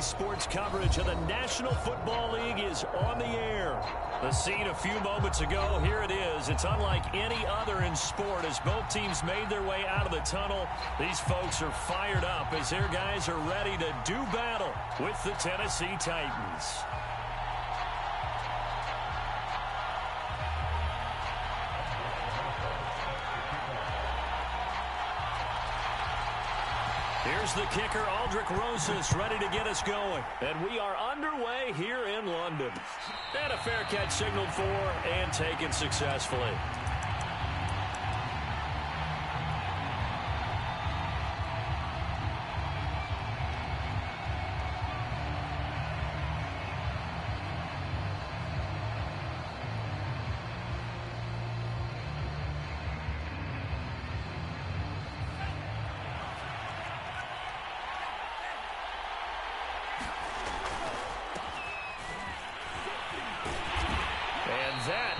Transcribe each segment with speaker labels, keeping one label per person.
Speaker 1: Sports coverage of the National Football League is on the air. The scene a few moments ago, here it is. It's unlike any other in sport as both teams made their way out of the tunnel. These folks are fired up as their guys are ready to do battle with the Tennessee Titans. Here's the kicker, Aldrich Rosas, ready to get us going. And we are underway here in London. And a fair catch signaled for and taken successfully.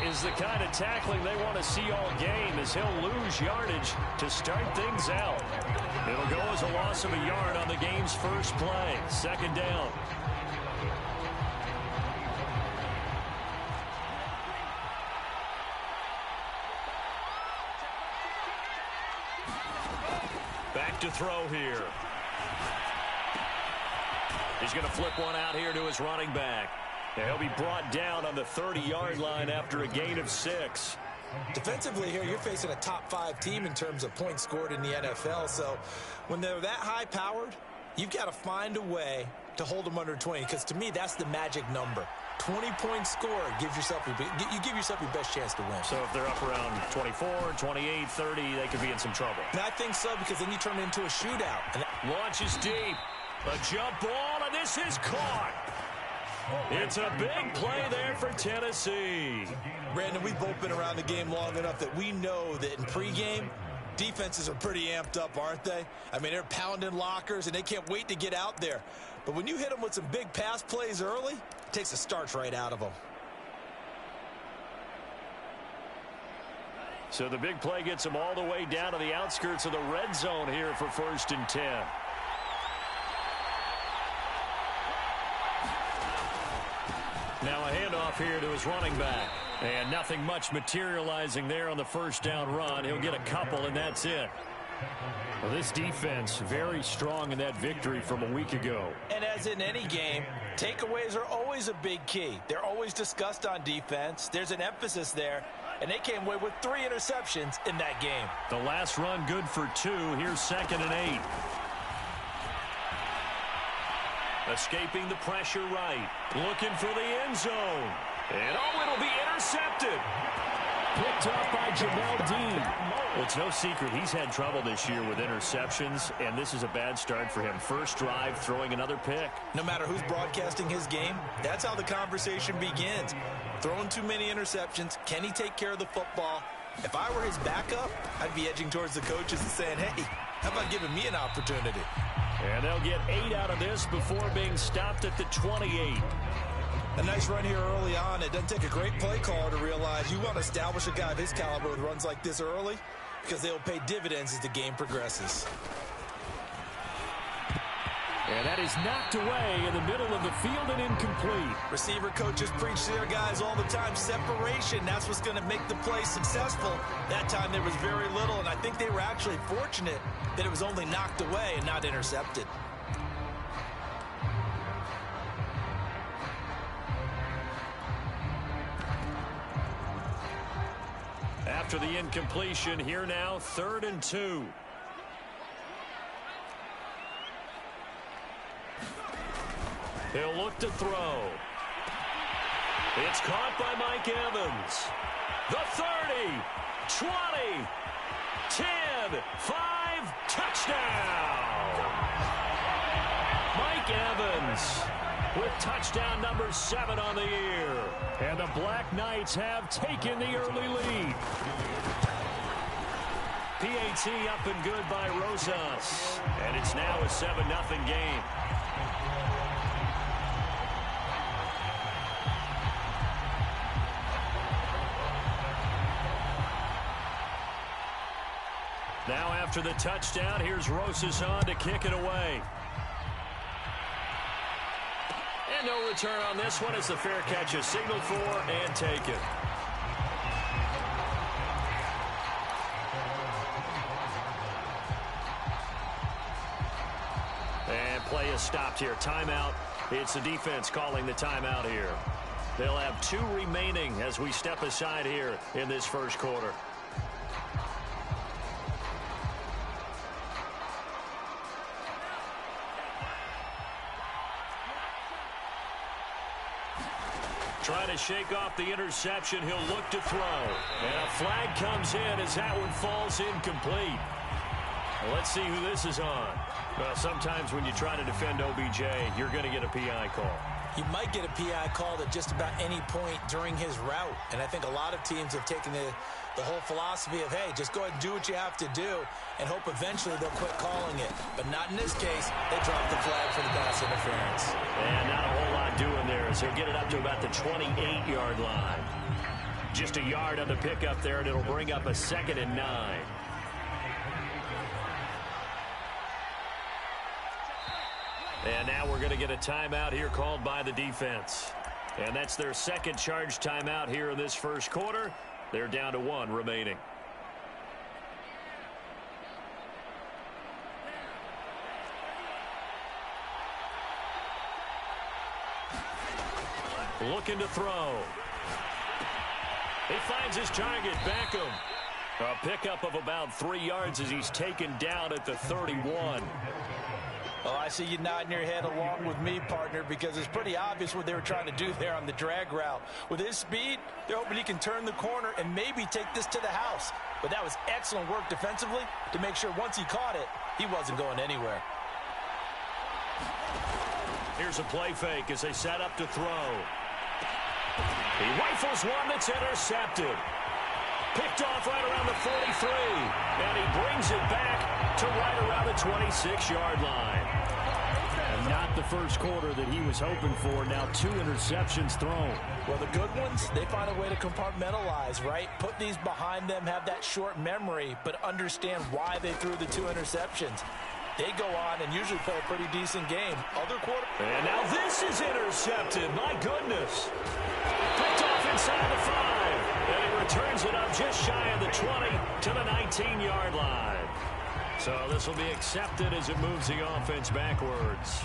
Speaker 1: Is the kind of tackling they want to see all game as he'll lose yardage to start things out. It'll go as a loss of a yard on the game's first play. Second down. Back to throw here. He's going to flip one out here to his running back. And he'll be brought down on the 30-yard line after a gain of 6.
Speaker 2: Defensively here, you're facing a top-5 team in terms of points scored in the NFL. So when they're that high-powered, you've got to find a way to hold them under 20. Because to me, that's the magic number. 20 points scored gives yourself you give yourself your best chance to win.
Speaker 1: So if they're up around 24, 28, 30, they could be in some trouble.
Speaker 2: And I think so because then you turn it into a shootout. And
Speaker 1: launches deep. A jump ball, and this is caught. It's a big play there for Tennessee.
Speaker 2: Brandon, we've both been around the game long enough that we know that in pregame, defenses are pretty amped up, aren't they? I mean, they're pounding lockers, and they can't wait to get out there. But when you hit them with some big pass plays early, it takes the starch right out of them.
Speaker 1: So the big play gets them all the way down to the outskirts of the red zone here for 1st and 10. Now a handoff here to his running back. And nothing much materializing there on the first down run. He'll get a couple, and that's it. Well, this defense very strong in that victory from a week ago.
Speaker 2: And as in any game, takeaways are always a big key. They're always discussed on defense. There's an emphasis there. And they came away with 3 interceptions in that game.
Speaker 1: The last run good for 2. Here's 2nd and 8. Escaping the pressure right. Looking for the end zone. And it'll be intercepted. Picked up by Jamel Dean. Well, it's no secret he's had trouble this year with interceptions, and this is a bad start for him. First drive, throwing another pick.
Speaker 2: No matter who's broadcasting his game, that's how the conversation begins. Throwing too many interceptions. Can he take care of the football? If I were his backup, I'd be edging towards the coaches and saying, hey, how about giving me an opportunity?
Speaker 1: And they'll get 8 out of this before being stopped at the 28.
Speaker 2: A nice run here early on. It doesn't take a great play caller to realize you want to establish a guy of his caliber with runs like this early because they'll pay dividends as the game progresses.
Speaker 1: And that is knocked away in the middle of the field and incomplete.
Speaker 2: Receiver coaches preach to their guys all the time. Separation, that's what's going to make the play successful. That time there was very little, and I think they were actually fortunate that it was only knocked away and not intercepted.
Speaker 1: After the incompletion, here now, 3rd and 2. He'll look to throw. It's caught by Mike Evans. The 30, 20, 10, 5, touchdown! Mike Evans with touchdown number 7 on the year. And the Black Knights have taken the early lead. PAT up and good by Rosas. And it's now a 7-0 game. Now after the touchdown, here's Rosas on to kick it away. And no return on this one as the fair catch is signaled for and taken. And play is stopped here. Timeout. It's the defense calling the timeout here. They'll have 2 remaining as we step aside here in this first quarter. Trying to shake off the interception. He'll look to throw. And a flag comes in as that one falls incomplete. Well, let's see who this is on. Well, sometimes when you try to defend OBJ, you're going to get a PI call.
Speaker 2: You might get a PI called at just about any point during his route. And I think a lot of teams have taken the whole philosophy of, hey, just go ahead and do what you have to do and hope eventually they'll quit calling it. But not in this case. They dropped the flag for the pass interference.
Speaker 1: And not a whole lot doing there as he'll get it up to about the 28-yard line. Just a yard on the pickup there, and it'll bring up a 2nd and 9. And now we're going to get a timeout here called by the defense. And that's their second charge timeout here in this first quarter. They're down to 1 remaining. Looking to throw. He finds his target, Beckham. A pickup of about 3 yards as he's taken down at the 31.
Speaker 2: Well, I see you nodding your head along with me, partner, because it's pretty obvious what they were trying to do there on the drag route. With his speed, they're hoping he can turn the corner and maybe take this to the house. But that was excellent work defensively to make sure once he caught it, he wasn't going anywhere.
Speaker 1: Here's a play fake as they set up to throw. He rifles one that's intercepted. Picked off right around the 43. And he brings it back to right around the 26-yard line. And not the first quarter that he was hoping for. Now 2 interceptions thrown.
Speaker 2: Well, the good ones, they find a way to compartmentalize, right? Put these behind them, have that short memory, but understand why they threw the 2 interceptions. They go on and usually play a pretty decent game. Other quarter.
Speaker 1: And now this is intercepted. My goodness. Picked off inside the 5. And he returns it up just shy of the 20 to the 19-yard line. So this will be accepted as it moves the offense backwards.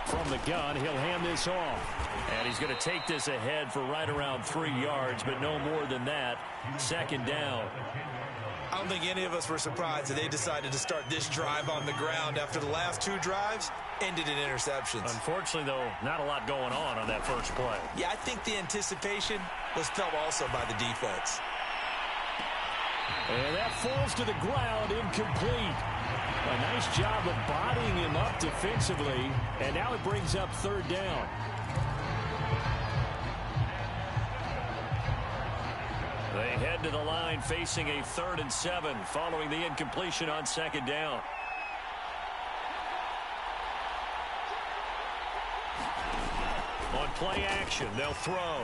Speaker 1: From the gun, he'll hand this off. And he's going to take this ahead for right around 3 yards, but no more than that. 2nd down.
Speaker 2: I don't think any of us were surprised that they decided to start this drive on the ground after the last 2 drives ended in interceptions.
Speaker 1: Unfortunately, though, not a lot going on that first play.
Speaker 2: Yeah, I think the anticipation was felt also by the defense.
Speaker 1: And that falls to the ground, incomplete. A nice job of bodying him up defensively, and now it brings up 3rd down. They head to the line facing a 3rd and 7 following the incompletion on 2nd down. On play action, they'll throw.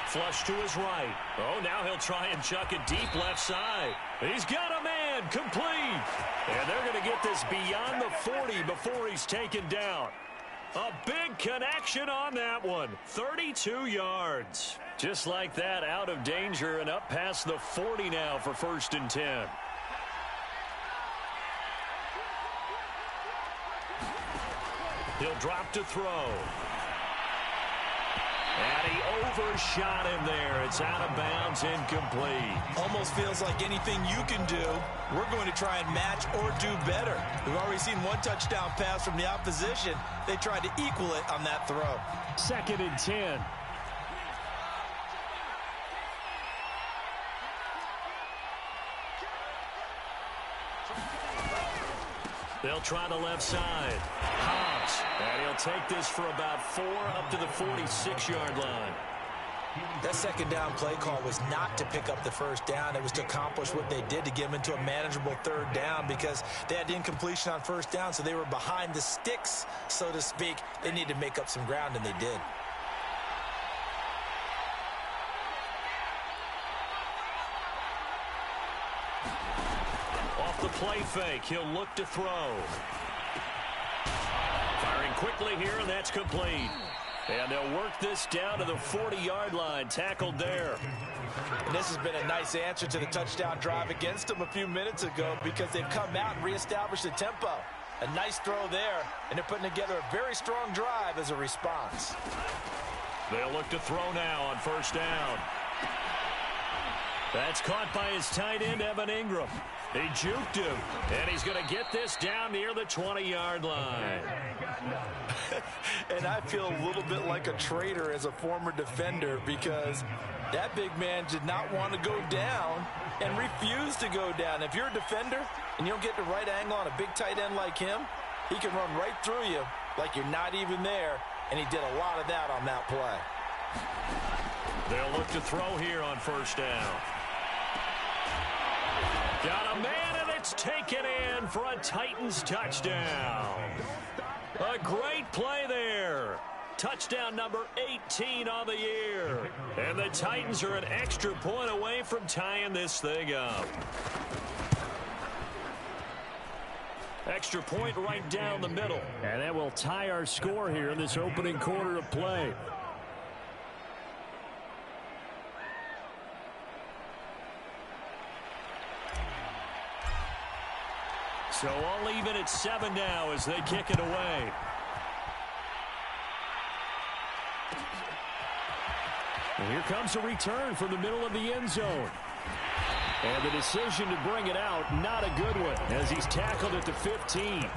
Speaker 1: Flush to his right. Oh, now he'll try and chuck it deep left side. He's got a man, complete. And they're going to get this beyond the 40 before he's taken down. A big connection on that one. 32 yards. Just like that, out of danger and up past the 40 now for 1st and 10. He'll drop to throw. And he overshot him there. It's out of bounds, incomplete.
Speaker 2: Almost feels like anything you can do, we're going to try and match or do better. We've already seen 1 touchdown pass from the opposition. They tried to equal it on that throw.
Speaker 1: 2nd and 10. They'll try the left side. Hobbs. And he'll take this for about 4 up to the 46-yard line.
Speaker 2: That second down play call was not to pick up the first down. It was to accomplish what they did, to get them into a manageable third down, because they had incompletion on first down, so they were behind the sticks, so to speak. They needed to make up some ground, and they did.
Speaker 1: Off the play fake, he'll look to throw. Firing quickly here, and that's complete. And they'll work this down to the 40-yard line, tackled there.
Speaker 2: And this has been a nice answer to the touchdown drive against them a few minutes ago, because they've come out and reestablished the tempo. A nice throw there, and they're putting together a very strong drive as a response.
Speaker 1: They'll look to throw now on first down. That's caught by his tight end, Evan Ingram. He juked him, and he's going to get this down near the 20-yard line.
Speaker 2: And I feel a little bit like a traitor as a former defender, because that big man did not want to go down and refused to go down. If you're a defender and you don't get the right angle on a big tight end like him, he can run right through you like you're not even there, and he did a lot of that on that play.
Speaker 1: They'll look to throw here on first down. Got a man, and it's taken in for a Titans touchdown. A great play there. Touchdown number 18 on the year. And the Titans are an extra point away from tying this thing up. Extra point right down the middle. And that will tie our score here in this opening quarter of play. So all even at 7 now as they kick it away. And here comes a return from the middle of the end zone. And the decision to bring it out, not a good one, as he's tackled at the 15.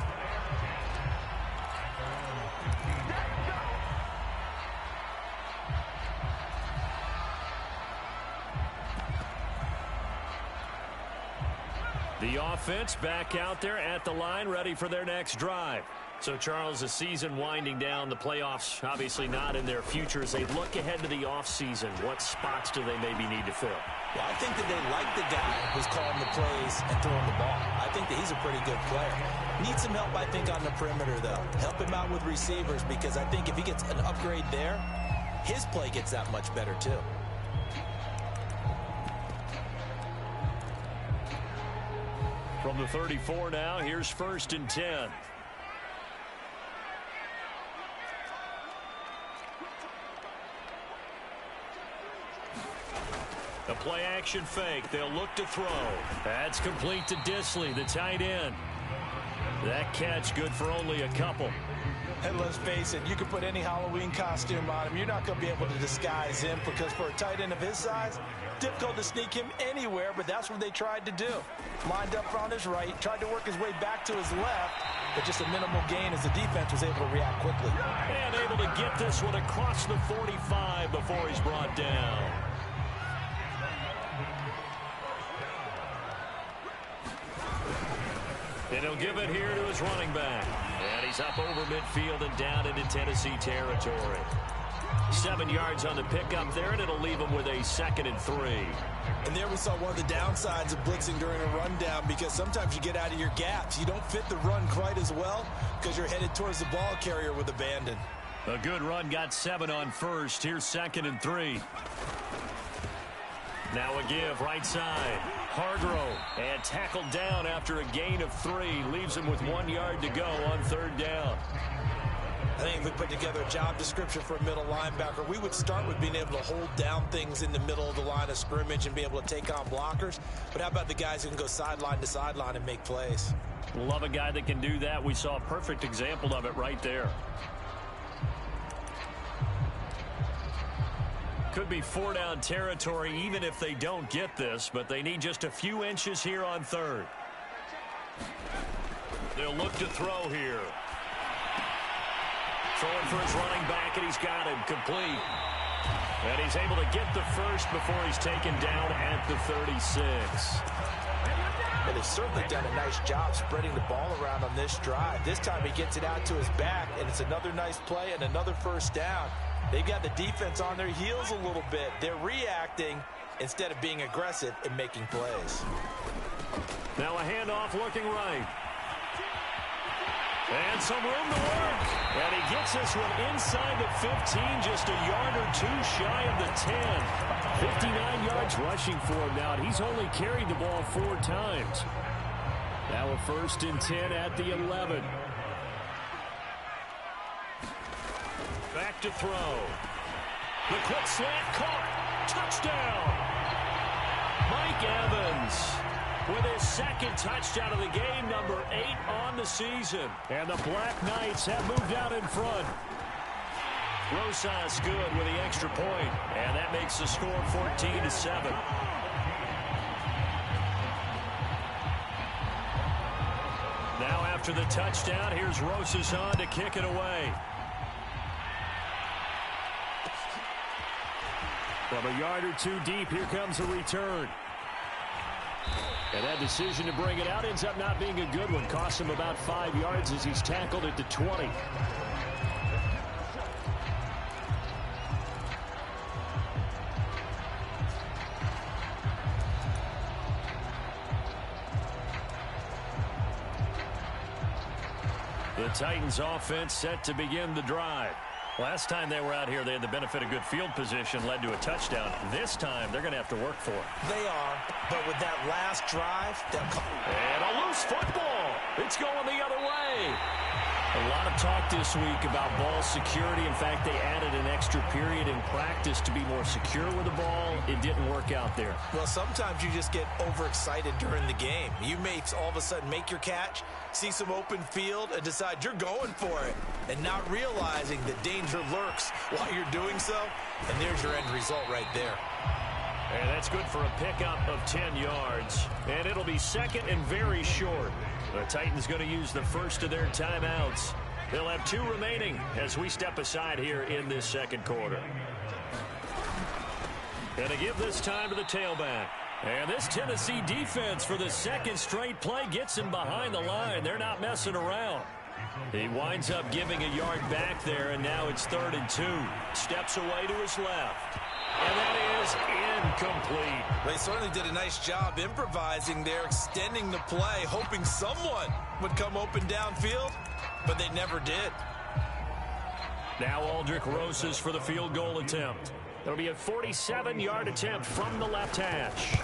Speaker 1: The offense back out there at the line, ready for their next drive. So, Charles, the season winding down, the playoffs obviously not in their future. As they look ahead to the offseason, what spots do they maybe need to fill?
Speaker 2: Well, I think that they like the guy who's calling the plays and throwing the ball. I think that he's a pretty good player. Needs some help, I think, on the perimeter, though. Help him out with receivers, because I think if he gets an upgrade there, his play gets that much better, too.
Speaker 1: From the 34 now, here's 1st and 10. A play action fake. They'll look to throw. That's complete to Disley, the tight end. That catch good for only a couple.
Speaker 2: And let's face it, you can put any Halloween costume on him. You're not going to be able to disguise him, because for a tight end of his size, difficult to sneak him anywhere, but that's what they tried to do. Lined up on his right, tried to work his way back to his left, but just a minimal gain as the defense was able to react quickly.
Speaker 1: And able to get this one across the 45 before he's brought down. And he'll give it here to his running back. And he's up over midfield and down into Tennessee territory. 7 yards on the pickup there, and it'll leave him with a 2nd and 3.
Speaker 2: And there we saw one of the downsides of blitzing during a rundown, because sometimes you get out of your gaps. You don't fit the run quite as well because you're headed towards the ball carrier with abandon.
Speaker 1: A good run, got 7 on first. Here's 2nd and 3. Now a give, right side. Hargrove, and tackled down after a gain of 3. Leaves him with 1 yard to go on 3rd down.
Speaker 2: I think if we put together a job description for a middle linebacker, we would start with being able to hold down things in the middle of the line of scrimmage and be able to take on blockers. But how about the guys who can go sideline to sideline and make plays?
Speaker 1: Love a guy that can do that. We saw a perfect example of it right there. Could be 4-down territory even if they don't get this, but they need just a few inches here on 3rd. They'll look to throw here. Throwing for his running back, and he's got him complete. And he's able to get the first before he's taken down at the 36.
Speaker 2: And they've certainly done a nice job spreading the ball around on this drive. This time he gets it out to his back, and it's another nice play and another 1st down. They've got the defense on their heels a little bit. They're reacting instead of being aggressive and making plays.
Speaker 1: Now a handoff looking right. And some room to work. And he gets this one inside the 15, just a yard or two shy of the 10. 59 yards rushing for him now. He's only carried the ball 4 times. Now a 1st and 10 at the 11. Back to throw. The quick slant caught. Touchdown. Mike Evans with his 2nd touchdown of the game, number 8 on the season. And the Black Knights have moved out in front. Rosas good with the extra point, and that makes the score 14-7. Now after the touchdown, here's Rosas on to kick it away. From a yard or two deep, here comes a return. And that decision to bring it out ends up not being a good one. Costs him about 5 yards as he's tackled at the 20. The Titans offense set to begin the drive. Last time they were out here, they had the benefit of good field position, led to a touchdown. This time, they're going to have to work for it.
Speaker 2: They are, but with that last drive,
Speaker 1: and a loose football. It's going the other way. A lot of talk this week about ball security. In fact, they added an extra period in practice to be more secure with the ball. It didn't work out there.
Speaker 2: Well, sometimes you just get overexcited during the game. You may all of a sudden make your catch, see some open field, and decide you're going for it, and not realizing that danger lurks while you're doing so. And there's your end result right there.
Speaker 1: And that's good for a pickup of 10 yards. And it'll be 2nd and very short. The Titans going to use the first of their timeouts. They'll have 2 remaining as we step aside here in this 2nd quarter. And to give this time to the tailback. And this Tennessee defense for the 2nd straight play gets him behind the line. They're not messing around. He winds up giving a yard back there, and now it's 3rd and 2. Steps away to his left. And that is incomplete.
Speaker 2: They certainly did a nice job improvising there, extending the play, hoping someone would come open downfield, but they never did.
Speaker 1: Now Aldrick Rosas for the field goal attempt. It'll be a 47-yard attempt from the left hash.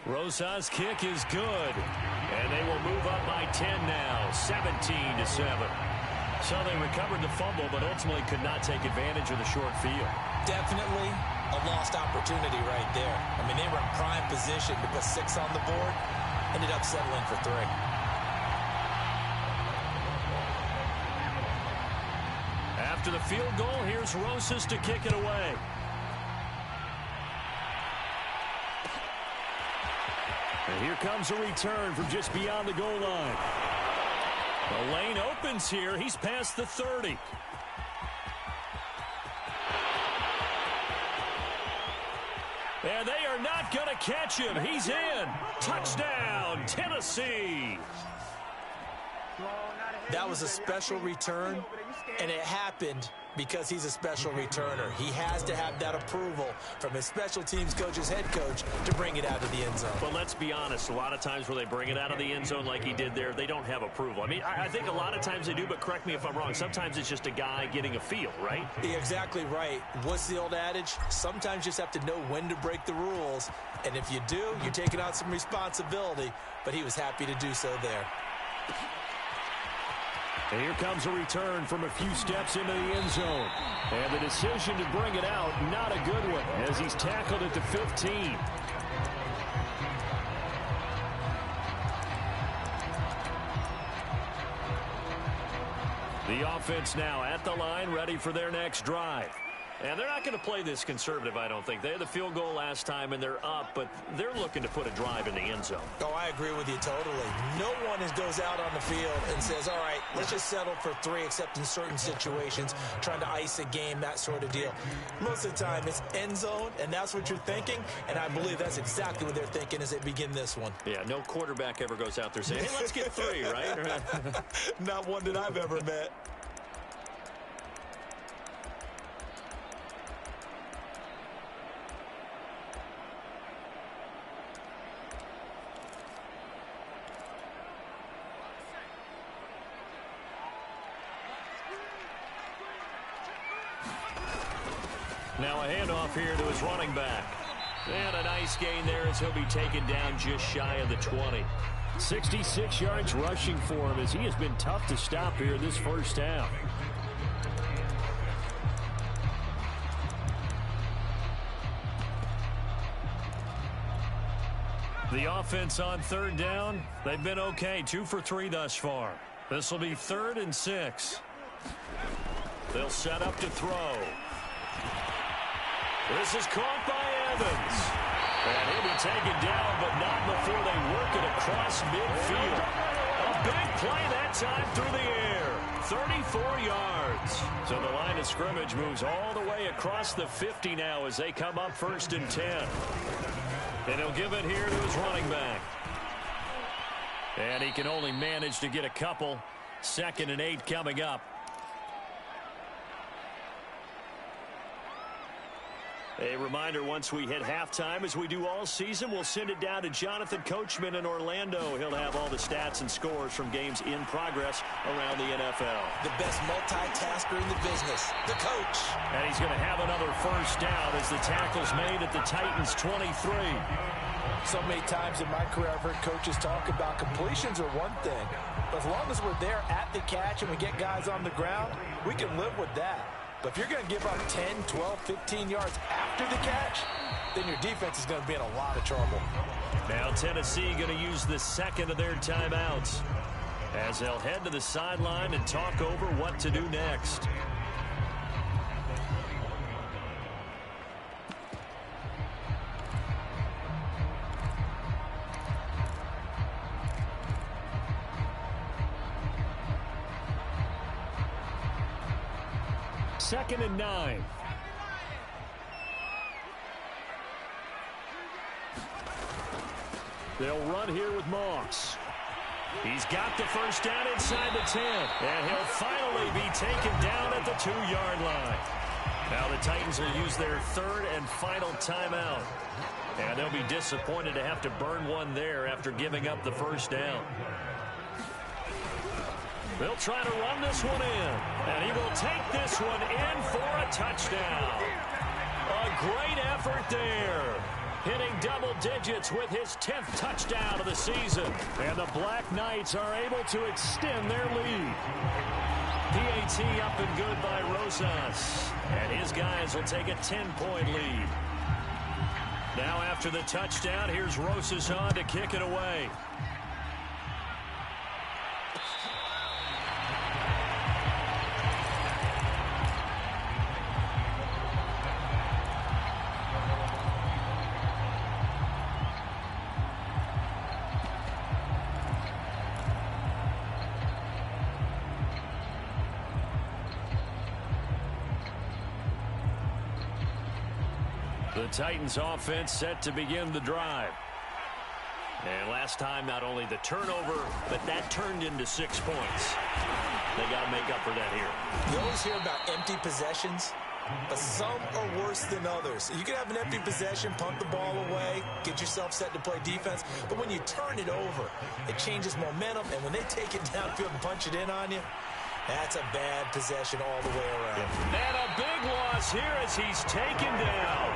Speaker 1: Rosas' kick is good, and they will move up by 10 now, 17-7. So they recovered the fumble, but ultimately could not take advantage of the short field.
Speaker 2: Definitely a lost opportunity right there. I mean, they were in prime position to put 6 on the board. Ended up settling for 3.
Speaker 1: After the field goal, here's Rosas to kick it away. And here comes a return from just beyond the goal line. The lane opens here. He's past the 30. And they are not going to catch him. He's in. Touchdown, Tennessee.
Speaker 2: That was a special return, and it happened because he's a special returner. He has to have that approval from his special teams coach's head coach to bring it out of the end zone.
Speaker 1: But let's be honest, a lot of times where they bring it out of the end zone like he did there, they don't have approval. I mean, I think a lot of times they do, but correct me if I'm wrong. Sometimes it's just a guy getting a feel, right?
Speaker 2: You're exactly right. What's the old adage? Sometimes you just have to know when to break the rules. And if you do, you're taking on some responsibility. But he was happy to do so there.
Speaker 1: And here comes a return from a few steps into the end zone. And the decision to bring it out, not a good one, as he's tackled at the 15. The offense now at the line, ready for their next drive. And they're not going to play this conservative, I don't think. They had the field goal last time, and they're up, but they're looking to put a drive in the end zone.
Speaker 2: Oh, I agree with you totally. No one goes out on the field and says, all right, let's just settle for 3, except in certain situations, trying to ice a game, that sort of deal. Most of the time, it's end zone, and that's what you're thinking, and I believe that's exactly what they're thinking as they begin this one.
Speaker 1: Yeah, no quarterback ever goes out there saying, hey, let's get 3, right?
Speaker 2: Not one that I've ever met.
Speaker 1: Now a handoff here to his running back. And a nice gain there as he'll be taken down just shy of the 20. 66 yards rushing for him as he has been tough to stop here this first half. The offense on third down, they've been okay. 2 for 3 thus far. This will be 3rd and 6. They'll set up to throw. This is caught by Evans. And he'll be taken down, but not before they work it across midfield. A big play that time through the air. 34 yards. So the line of scrimmage moves all the way across the 50 now as they come up 1st and 10. And he'll give it here to his running back. And he can only manage to get a couple. 2nd and 8 coming up. A reminder, once we hit halftime, as we do all season, we'll send it down to Jonathan Coachman in Orlando. He'll have all the stats and scores from games in progress around the NFL.
Speaker 2: The best multitasker in the business, the coach.
Speaker 1: And he's going to have another first down as the tackle's made at the Titans' 23.
Speaker 2: So many times in my career, I've heard coaches talk about completions are one thing. But as long as we're there at the catch and we get guys on the ground, we can live with that. But if you're going to give up 10, 12, 15 yards after the catch, then your defense is going to be in a lot of trouble.
Speaker 1: Now Tennessee going to use the 2nd of their timeouts as they'll head to the sideline and talk over what to do next. Second and 9. They'll run here with Moss. He's got the first down inside the 10. And he'll finally be taken down at the 2-yard line. Now the Titans will use their 3rd and final timeout. And they'll be disappointed to have to burn one there after giving up the first down. They'll try to run this one in. And he will take this one in for a touchdown. A great effort there. Hitting double digits with his 10th touchdown of the season. And the Black Knights are able to extend their lead. PAT up and good by Rosas. And his guys will take a 10-point lead. Now after the touchdown, here's Rosas on to kick it away. The Titans offense set to begin the drive. And last time, not only the turnover, but that turned into 6 points. They got to make up for that here.
Speaker 2: You always hear about empty possessions, but some are worse than others. You can have an empty possession, punt the ball away, get yourself set to play defense, but when you turn it over, it changes momentum, and when they take it downfield and punch it in on you, that's a bad possession all the way around.
Speaker 1: And a big loss here as he's taken down.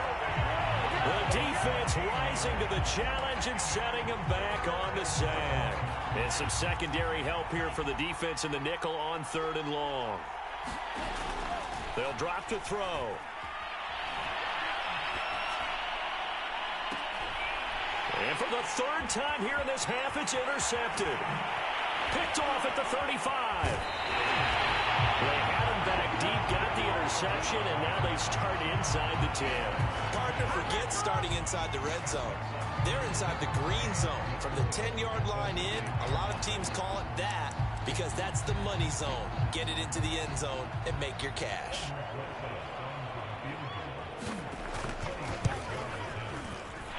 Speaker 1: The defense rising to the challenge and setting him back on the sack. And some secondary help here for the defense in the nickel on 3rd and long. They'll drop to throw. And for the 3rd time here in this half, it's intercepted. Picked off at the 35. They had him back deep, got the interception, and now they start inside the 10.
Speaker 2: Partner forgets starting inside the red zone. They're inside the green zone. From the 10-yard line in, a lot of teams call it that because that's the money zone. Get it into the end zone and make your cash.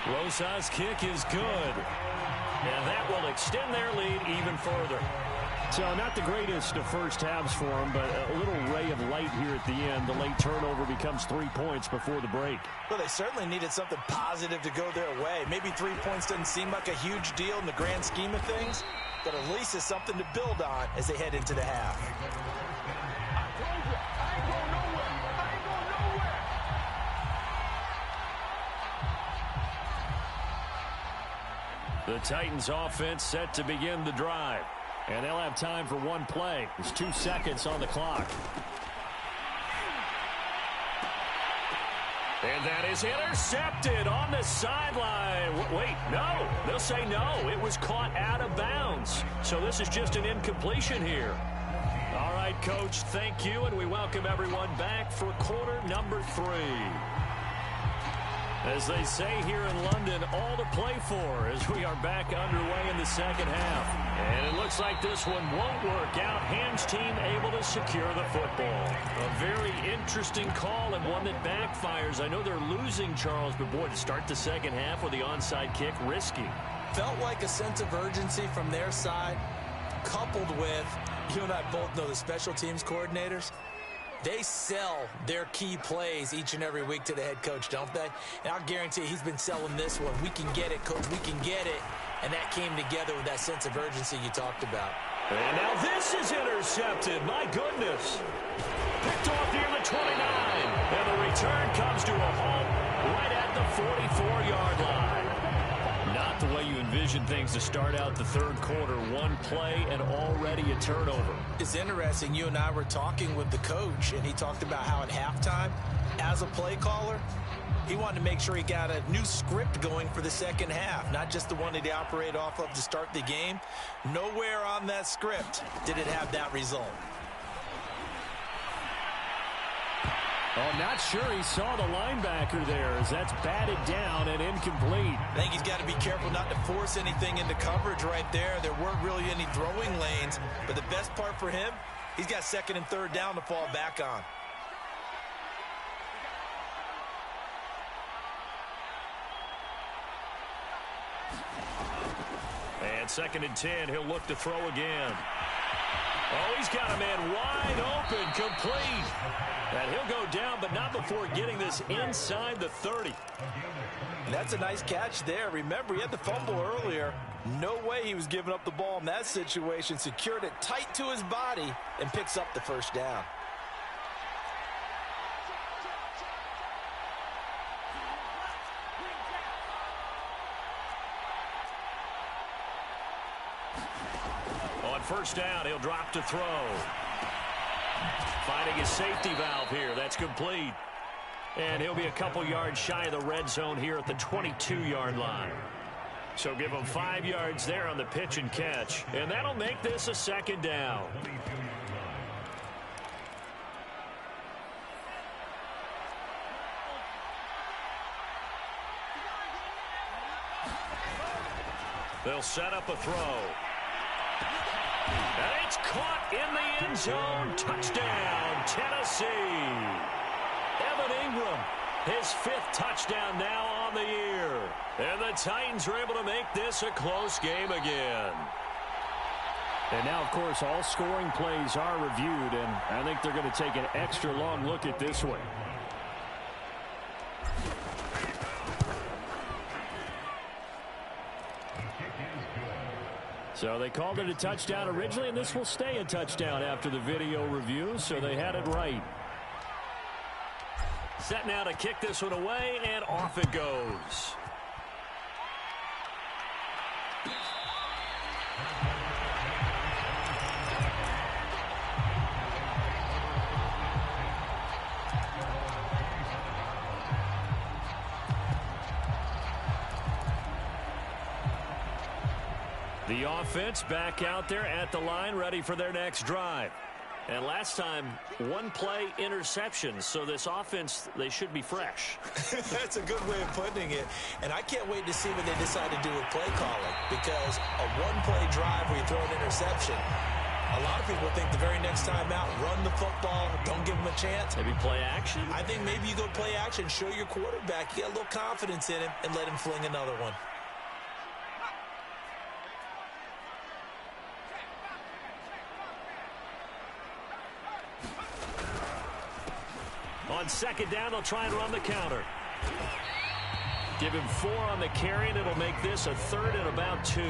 Speaker 1: Rosas' kick is good. And that will extend their lead even further. So not the greatest of first halves for them, but a little ray of light here at the end. The late turnover becomes 3 points before the break.
Speaker 2: Well, they certainly needed something positive to go their way. Maybe 3 points doesn't seem like a huge deal in the grand scheme of things, but at least it's something to build on as they head into the half.
Speaker 3: 2
Speaker 1: The Titans offense set to begin the drive. And they'll have time for one play. There's 2 seconds on the clock. And that is intercepted on the sideline. Wait, no. They'll say no. It was caught out of bounds. So this is just an incompletion here. All right, Coach, thank you, and we welcome everyone back for quarter number 3. As they say here in London, all to play for as we are back underway in the second half. And it looks like this one won't work out. Ham's team able to secure the football. A very interesting call and one that backfires. I know they're losing, Charles, but boy, to start the second half with the onside kick, risky.
Speaker 2: Felt like a sense of urgency from their side, coupled with, you and I both know the special teams coordinators. They sell their key plays each and every week to the head coach, don't they? And I'll guarantee he's been selling this one. We can get it, Coach. We can get it. And that came together with that sense of urgency you talked about.
Speaker 1: And now this is intercepted. My goodness. Picked off near the 29. And the return comes to a halt right at the 44-yard line. Not the way you envision things to start out the third quarter. One play and already a turnover.
Speaker 2: It's interesting. You and I were talking with the coach, and he talked about how at halftime, as a play caller, he wanted to make sure he got a new script going for the second half, not just the one that he operated off of to start the game. Nowhere on that script did it have that result.
Speaker 1: Oh, not sure he saw the linebacker there as that's batted down and incomplete.
Speaker 2: I think he's got to be careful not to force anything into coverage right there. There weren't really any throwing lanes, but the best part for him, he's got second and third down to fall back on.
Speaker 1: And second and 10, he'll look to throw again. Oh, he's got a man wide open, complete. And he'll go down, but not before getting this inside the 30.
Speaker 2: That's a nice catch there. Remember, he had the fumble earlier. No way he was giving up the ball in that situation. Secured it tight to his body and picks up the first down.
Speaker 1: On first down, he'll drop to throw. Finding his safety valve here. That's complete. And he'll be a couple yards shy of the red zone here at the 22-yard line. So give him 5 yards there on the pitch and catch. And that'll make this a second down. They'll set up a throw. And it's caught in the end zone. Touchdown, Tennessee. Evan Ingram, his 5th touchdown now on the year. And the Titans are able to make this a close game again. And now, of course, all scoring plays are reviewed, and I think they're going to take an extra long look at this one. So they called it a touchdown originally, and this will stay a touchdown after the video review, so they had it right. Set now to kick this one away, and off it goes. The offense back out there at the line, ready for their next drive. And last time, one play interception. So this offense, they should be fresh.
Speaker 2: That's a good way of putting it. And I can't wait to see what they decide to do with play calling. Because a one-play drive where you throw an interception, a lot of people think the very next time out, run the football, don't give them a chance.
Speaker 1: Maybe play action?
Speaker 2: I think maybe you go play action, show your quarterback, you got a little confidence in him, and let him fling another one.
Speaker 1: On second down, they'll try and run the counter. Give him 4 on the carry, and it'll make this a 3rd and about 2.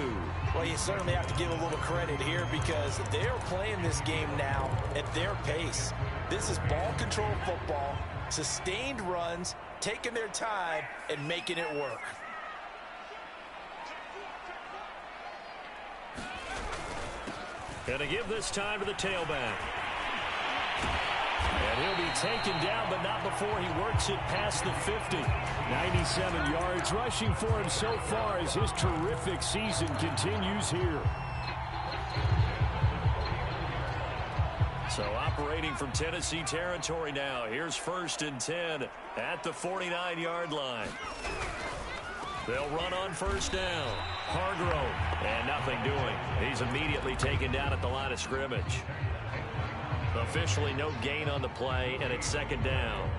Speaker 2: Well, you certainly have to give a little credit here because they're playing this game now at their pace. This is ball control football, sustained runs, taking their time, and making it work.
Speaker 1: Gonna give this time to the tailback. And he'll be taken down, but not before he works it past the 50. 97 yards rushing for him so far as his terrific season continues here. So operating from Tennessee territory now. Here's 1st and 10 at the 49-yard line. They'll run on 1st down. Hargrove, and nothing doing. He's immediately taken down at the line of scrimmage. Officially no gain on the play, and it's 2nd down.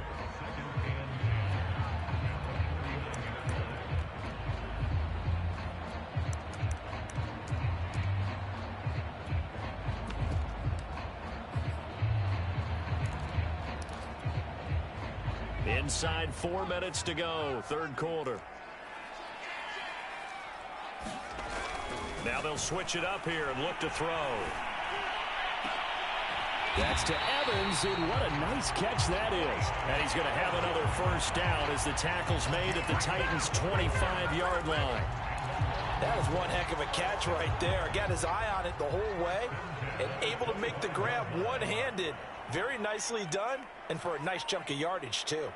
Speaker 1: Inside 4 minutes to go, 3rd quarter. Now they'll switch it up here and look to throw. That's to Evans, and what a nice catch that is. And he's going to have another 1st down as the tackle's made at the Titans' 25-yard line.
Speaker 2: That was one heck of a catch right there. Got his eye on it the whole way and able to make the grab one-handed. Very nicely done, and for a nice chunk of yardage, too.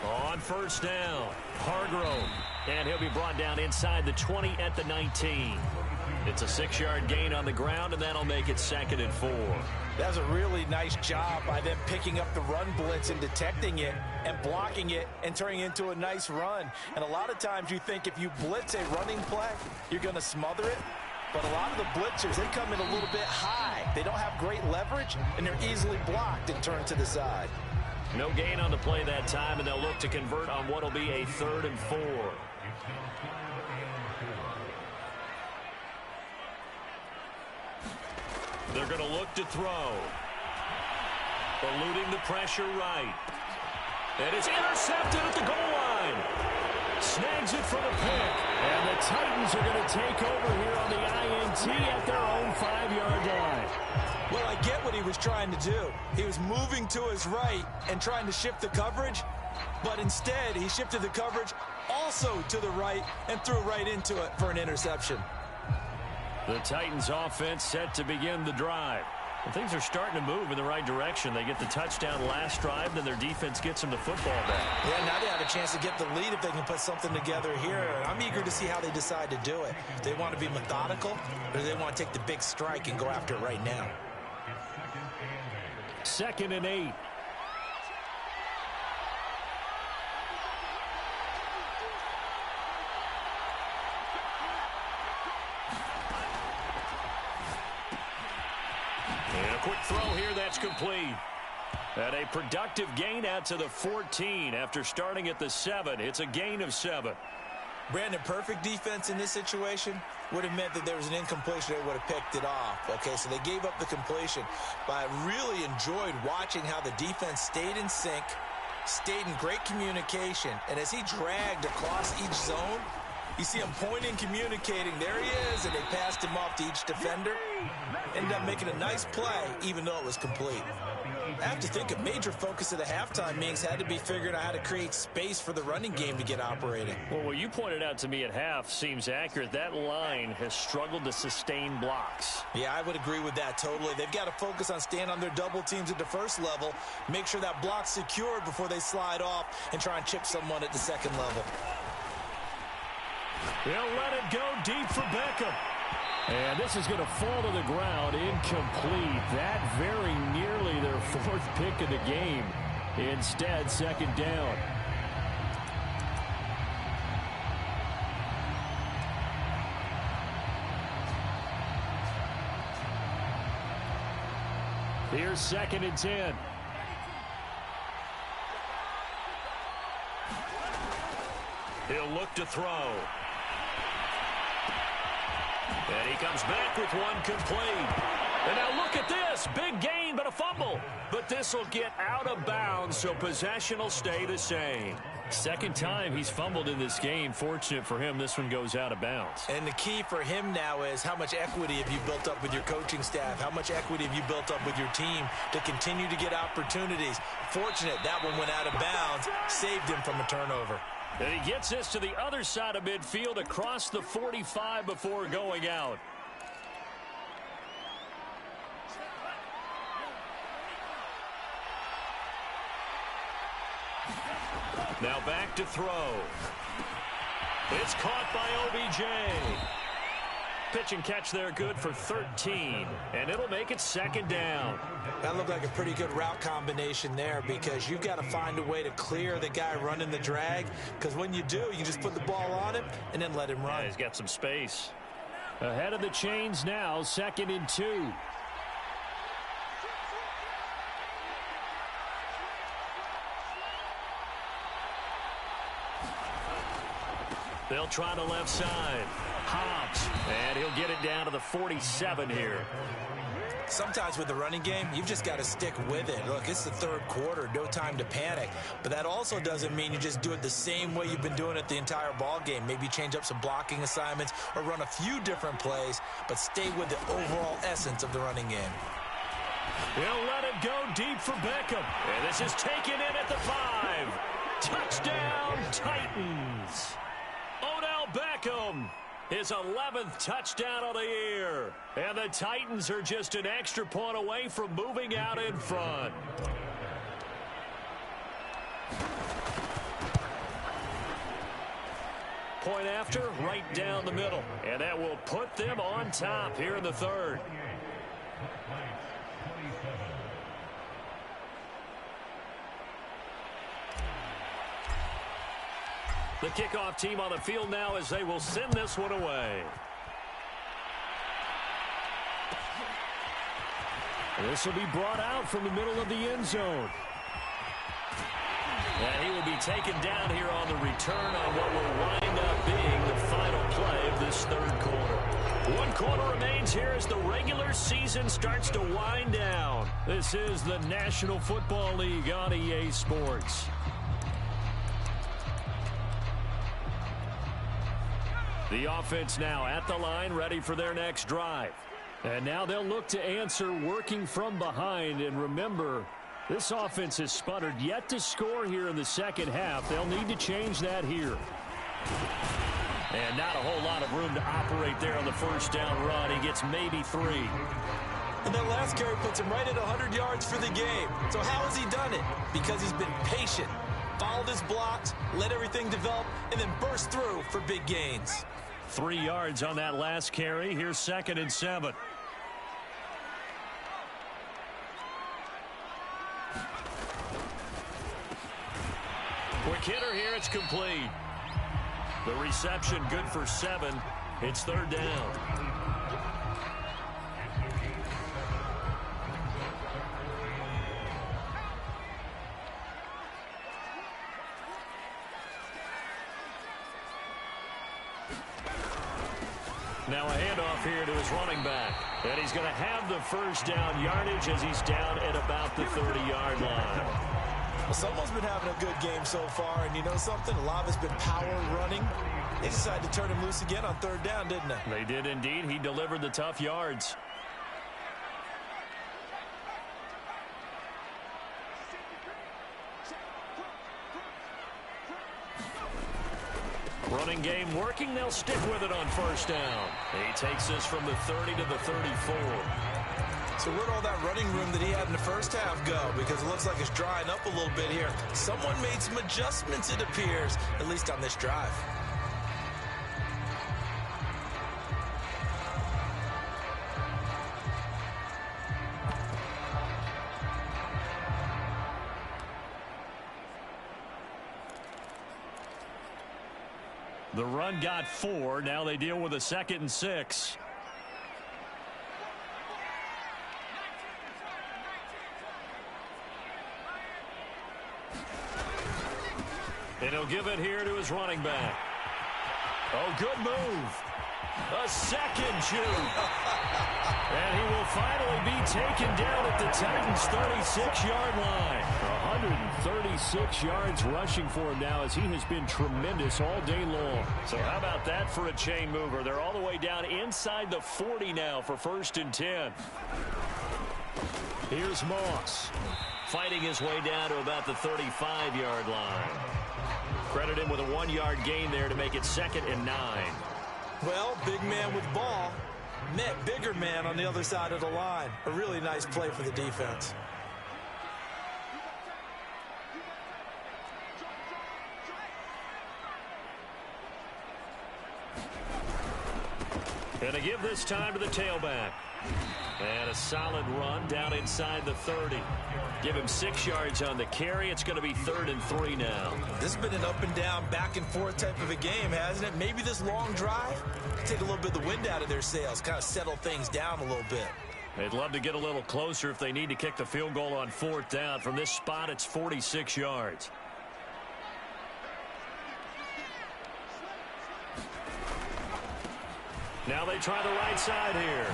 Speaker 1: On 1st down, Hargrove. And he'll be brought down inside the 20 at the 19. It's a 6-yard gain on the ground, and that'll make it 2nd and 4.
Speaker 2: That was a really nice job by them picking up the run blitz and detecting it and blocking it and turning it into a nice run. And a lot of times you think if you blitz a running play, you're going to smother it. But a lot of the blitzers, they come in a little bit high. They don't have great leverage, and they're easily blocked and turned to the side.
Speaker 1: No gain on the play that time, and they'll look to convert on what will be a 3rd and 4. They're going to look to throw. Eluding the pressure right. And it's intercepted at the goal line. Snags it for the pick. And the Titans are going to take over here on the INT at their own 5-yard line.
Speaker 2: Well, I get what he was trying to do. He was moving to his right and trying to shift the coverage, but instead he shifted the coverage also to the right and threw right into it for an interception.
Speaker 1: The Titans offense set to begin the drive. And things are starting to move in the right direction. They get the touchdown last drive, then their defense gets them the football back.
Speaker 2: Yeah, now they have a chance to get the lead if they can put something together here. I'm eager to see how they decide to do it. Do they want to be methodical, or do they want to take the big strike and go after it right now?
Speaker 1: 2nd and 8. And a quick throw here, that's complete. And a productive gain out to the 14 after starting at the 7. It's a gain of 7.
Speaker 2: Brandon, perfect defense in this situation would have meant that there was an incompletion. They would have picked it off. Okay, so they gave up the completion. But I really enjoyed watching how the defense stayed in sync, stayed in great communication. And as he dragged across each zone, you see him pointing, communicating. There he is, and they passed him off to each defender. Ended up making a nice play, even though it was complete. I have to think a major focus of the halftime meetings had to be figuring out how to create space for the running game to get operating.
Speaker 1: Well, what you pointed out to me at half seems accurate. That line has struggled to sustain blocks.
Speaker 2: Yeah, I would agree with that totally. They've got to focus on staying on their double teams at the first level, make sure that block's secured before they slide off and try and chip someone at the second level.
Speaker 1: They'll let it go deep for Beckham. And this is going to fall to the ground, incomplete. That very nearly their 4th pick of the game. Instead, 2nd down. Here's 2nd and 10. He'll look to throw. And he comes back with one complete. And now look at this. Big gain, but a fumble. But this will get out of bounds, so possession will stay the same. 2nd time he's fumbled in this game. Fortunate for him, this one goes out of bounds.
Speaker 2: And the key for him now is how much equity have you built up with your coaching staff? How much equity have you built up with your team to continue to get opportunities? Fortunate that one went out of bounds, saved him from a turnover.
Speaker 1: And he gets this to the other side of midfield across the 45 before going out. Now back to throw. It's caught by OBJ. Pitch and catch there good for 13. And it'll make it 2nd down.
Speaker 2: That looked like a pretty good route combination there because you've got to find a way to clear the guy running the drag. Because when you do, you just put the ball on him and then let him run.
Speaker 1: Yeah, he's got some space. Ahead of the chains now, 2nd and 2. They'll try the left side. Hobbs, and he'll get it down to the 47 here.
Speaker 2: Sometimes with the running game, you've just got to stick with it. Look, it's the 3rd quarter, no time to panic. But that also doesn't mean you just do it the same way you've been doing it the entire ball game. Maybe change up some blocking assignments or run a few different plays, but stay with the overall essence of the running game.
Speaker 1: He'll let it go deep for Beckham. And this is taken in at the 5. Touchdown, Titans. Odell Beckham, his 11th touchdown of the year. And the Titans are just an extra point away from moving out in front. Point after, right down the middle. And that will put them on top here in the 3rd. The kickoff team on the field now as they will send this one away. This will be brought out from the middle of the end zone. And he will be taken down here on the return on what will wind up being the final play of this 3rd quarter. 1 quarter remains here as the regular season starts to wind down. This is the National Football League on EA Sports. The offense now at the line, ready for their next drive. And now they'll look to answer working from behind. And remember, this offense has sputtered yet to score here in the 2nd half. They'll need to change that here. And not a whole lot of room to operate there on the 1st down run. He gets maybe 3.
Speaker 2: And that last carry puts him right at 100 yards for the game. So how has he done it? Because he's been patient, followed his blocks, let everything develop, and then burst through for big gains.
Speaker 1: 3 yards on that last carry. Here's 2nd and 7. Quick hitter here. It's complete. The reception good for 7. It's 3rd down. Now a handoff here to his running back. And he's going to have the 1st down yardage as he's down at about the 30-yard line.
Speaker 2: Well, someone's been having a good game so far, and you know something? A lot of it's been power running. They decided to turn him loose again on 3rd down, didn't they?
Speaker 1: They did indeed. He delivered the tough yards. Running game working. They'll stick with it on 1st down. He takes this from the 30 to the 34.
Speaker 2: So where'd all that running room that he had in the 1st half go? Because it looks like it's drying up a little bit here. Someone made some adjustments, it appears, at least on this drive.
Speaker 1: The run got 4. Now they deal with a 2nd and 6. And he'll give it here to his running back. Oh, good move. A 2nd shoot. And he will finally be taken down at the Titans' 36-yard line. 136 yards rushing for him now as he has been tremendous all day long. So how about that for a chain mover? They're all the way down inside the 40 now for 1st and 10. Here's Moss fighting his way down to about the 35-yard line. Credit him with a 1-yard gain there to make it 2nd and 9.
Speaker 2: Well, big man with ball met bigger man on the other side of the line. A really nice play for the defense.
Speaker 1: And to give this time to the tailback. And a solid run down inside the 30. Give him 6 yards on the carry. It's going to be 3rd and 3 now.
Speaker 2: This has been an up and down, back and forth type of a game, hasn't it? Maybe this long drive take a little bit of the wind out of their sails, kind of settle things down a little bit.
Speaker 1: They'd love to get a little closer if they need to kick the field goal on 4th down. From this spot, it's 46 yards. Now they try the right side here.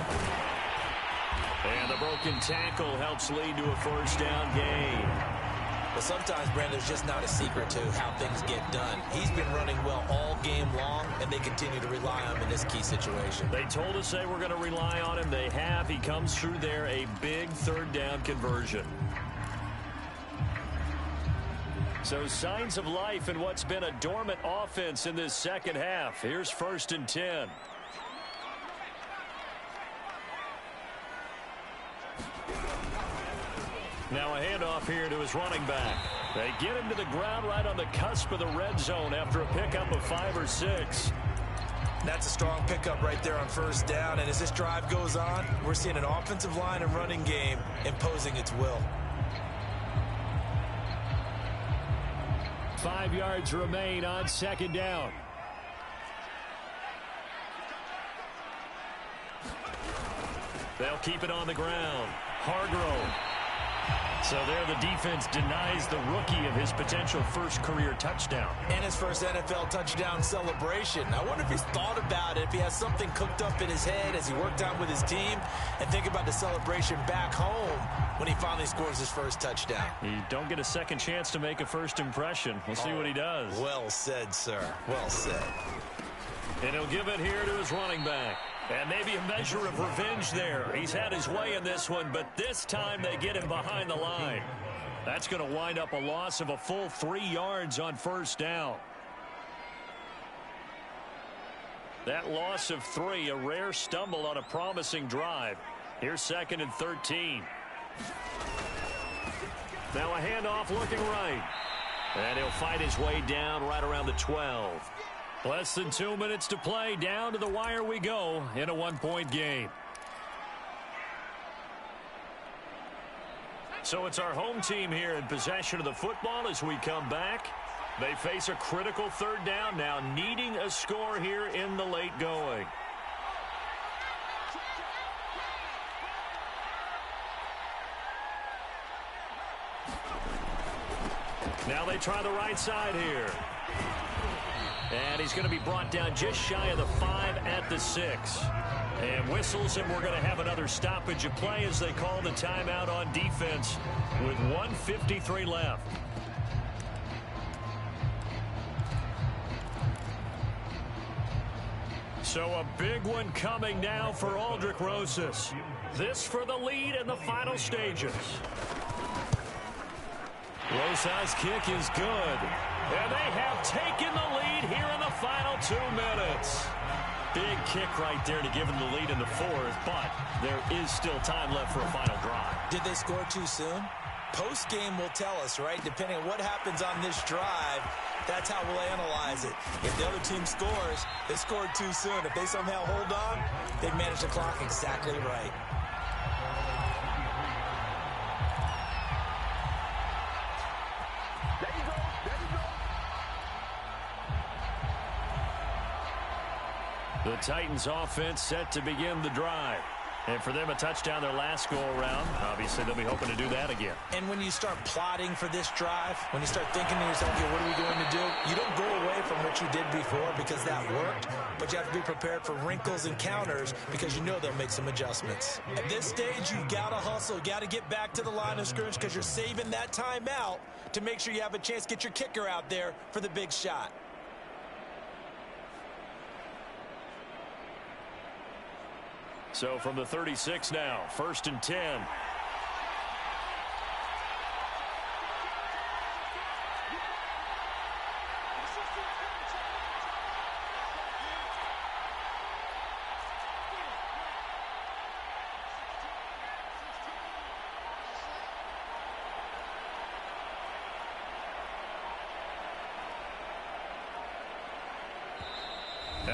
Speaker 1: And the broken tackle helps lead to a 1st down gain.
Speaker 2: But sometimes, Brandon, there's just not a secret to how things get done. He's been running well all game long, and they continue to rely on him in this key situation.
Speaker 1: They told us they were going to rely on him. They have. He comes through there, a big 3rd down conversion. So signs of life in what's been a dormant offense in this 2nd half. Here's 1st and 10. Now a handoff here to his running back. They get him to the ground right on the cusp of the red zone after a pickup of 5 or 6.
Speaker 2: That's a strong pickup right there on 1st down. And as this drive goes on, we're seeing an offensive line and running game imposing its will.
Speaker 1: 5 yards remain on 2nd down. They'll keep it on the ground. Hargrove. So there the defense denies the rookie of his potential 1st career touchdown.
Speaker 2: And his 1st NFL touchdown celebration. I wonder if he's thought about it, if he has something cooked up in his head as he worked out with his team, and think about the celebration back home when he finally scores his 1st touchdown.
Speaker 1: You don't get a second chance to make a 1st impression. We'll see what he does.
Speaker 2: Well said, sir. Well said.
Speaker 1: And he'll give it here to his running back. And maybe a measure of revenge there. He's had his way in this one, but this time they get him behind the line. That's going to wind up a loss of a full 3 yards on 1st down. That loss of 3, a rare stumble on a promising drive. Here's 2nd and 13. Now a handoff looking right. And he'll fight his way down right around the 12. Less than 2 minutes to play. Down to the wire we go in a 1-point game. So it's our home team here in possession of the football as we come back. They face a critical 3rd down now, needing a score here in the late going. Now they try the right side here. And he's going to be brought down just shy of the 5 at the 6. And whistles, and we're going to have another stoppage of play as they call the timeout on defense with 1:53 left. So a big one coming now for Aldrich Rosas. This for the lead in the final stages. Rosas' kick is good. And they have taken the lead here in the final 2 minutes. Big kick right there to give them the lead in the 4th, but there is still time left for a final drive.
Speaker 2: Did they score too soon? Post-game will tell us, right? Depending on what happens on this drive, that's how we'll analyze it. If the other team scores, they scored too soon. If they somehow hold on, they manage the clock exactly right.
Speaker 1: The Titans offense set to begin the drive. And for them, a touchdown their last go-around. Obviously, they'll be hoping to do that again.
Speaker 2: And when you start plotting for this drive, when you start thinking to yourself, okay, what are we going to do? You don't go away from what you did before because that worked, but you have to be prepared for wrinkles and counters because you know they'll make some adjustments. At this stage, you've got to hustle, got to get back to the line of scrimmage because you're saving that timeout to make sure you have a chance to get your kicker out there for the big shot.
Speaker 1: So from the 36 now, 1st and 10.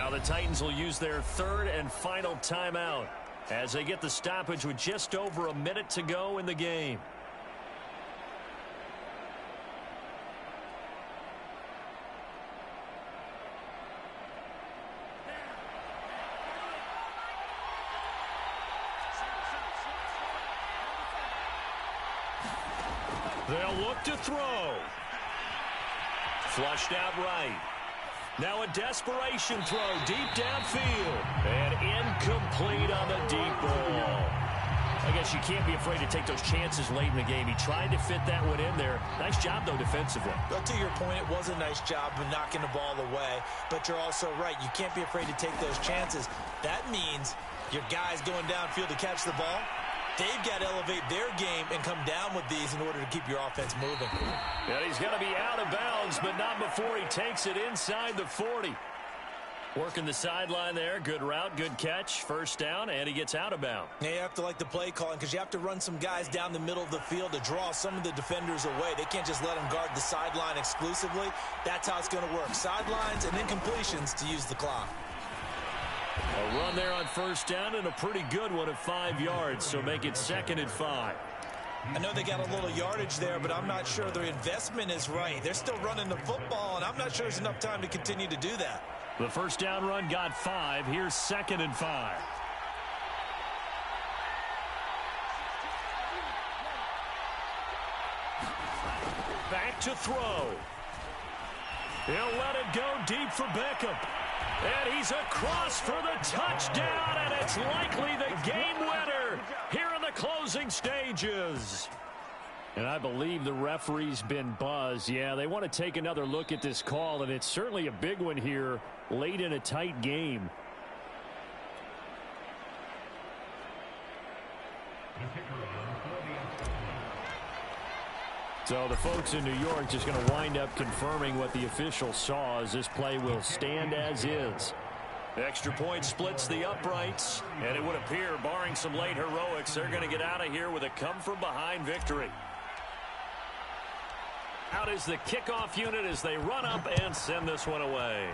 Speaker 1: Now the Titans will use their third and final timeout as they get the stoppage with just over a minute to go in the game. They'll look to throw. Flushed out right. Now a desperation throw deep downfield. And incomplete on the deep ball. I guess you can't be afraid to take those chances late in the game. He tried to fit that one in there. Nice job, though, defensively.
Speaker 2: But to your point, it was a nice job of knocking the ball away. But you're also right. You can't be afraid to take those chances. That means your guys going downfield to catch the ball, they've got to elevate their game and come down with these in order to keep your offense moving.
Speaker 1: And he's going to be out of bounds, but not before he takes it inside the 40. Working the sideline there. Good route, good catch. First down, and he gets out of bounds.
Speaker 2: Yeah, you have to like the play calling because you have to run some guys down the middle of the field to draw some of the defenders away. They can't just let them guard the sideline exclusively. That's how it's going to work. Sidelines and then completions to use the clock.
Speaker 1: A run there on first down and a pretty good one at 5 yards, so make it 2nd and 5.
Speaker 2: I know they got a little yardage there, but I'm not sure their investment is right. They're still running the football, and I'm not sure there's enough time to continue to do that.
Speaker 1: The first down run got 5. Here's 2nd and 5. Back to throw. He'll let it go deep for Beckham. And he's across for the touchdown, and it's likely the game winner here in the closing stages. And I believe the referee's been buzzed. Yeah, they want to take another look at this call, and it's certainly a big one here late in a tight game. So the folks in New York just going to wind up confirming what the official saw, as this play will stand as is. Extra point splits the uprights, and it would appear, barring some late heroics, they're going to get out of here with a come-from-behind victory. Out is the kickoff unit as they run up and send this one away.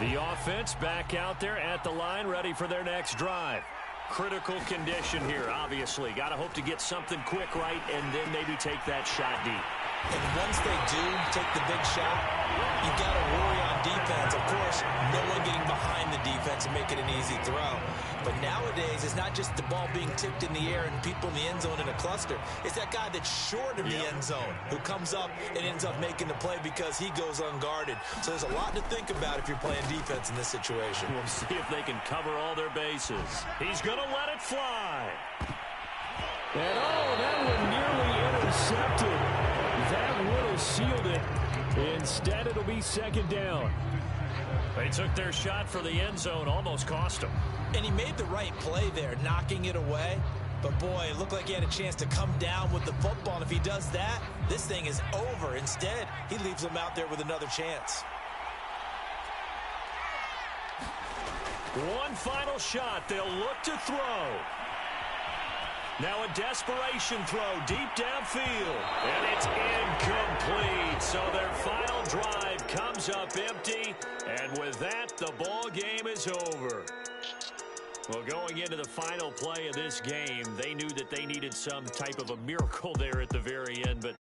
Speaker 1: The offense back out there at the line, ready for their next drive. Critical condition here, obviously. Got to hope to get something quick right and then maybe take that shot deep.
Speaker 2: And once they do take the big shot, you've got to worry on defense. Of course, no one getting behind the defense and making an easy throw. But nowadays, it's not just the ball being tipped in the air and people in the end zone in a cluster. It's that guy that's short of the end zone who comes up and ends up making the play because he goes unguarded. So there's a lot to think about if you're playing defense in this situation.
Speaker 1: We'll see if they can cover all their bases. He's going to let it fly. And that one nearly intercepted. That would have sealed it. Instead, it'll be 2nd down. They took their shot for the end zone, almost cost them.
Speaker 2: And he made the right play there, knocking it away. But, boy, it looked like he had a chance to come down with the football. And if he does that, this thing is over. Instead, he leaves him out there with another chance.
Speaker 1: One final shot. They'll look to throw. Now a desperation throw deep downfield. And it's incomplete. So their final drive comes up empty. And with that, the ball game is over. Well, going into the final play of this game, they knew that they needed some type of a miracle there at the very end. But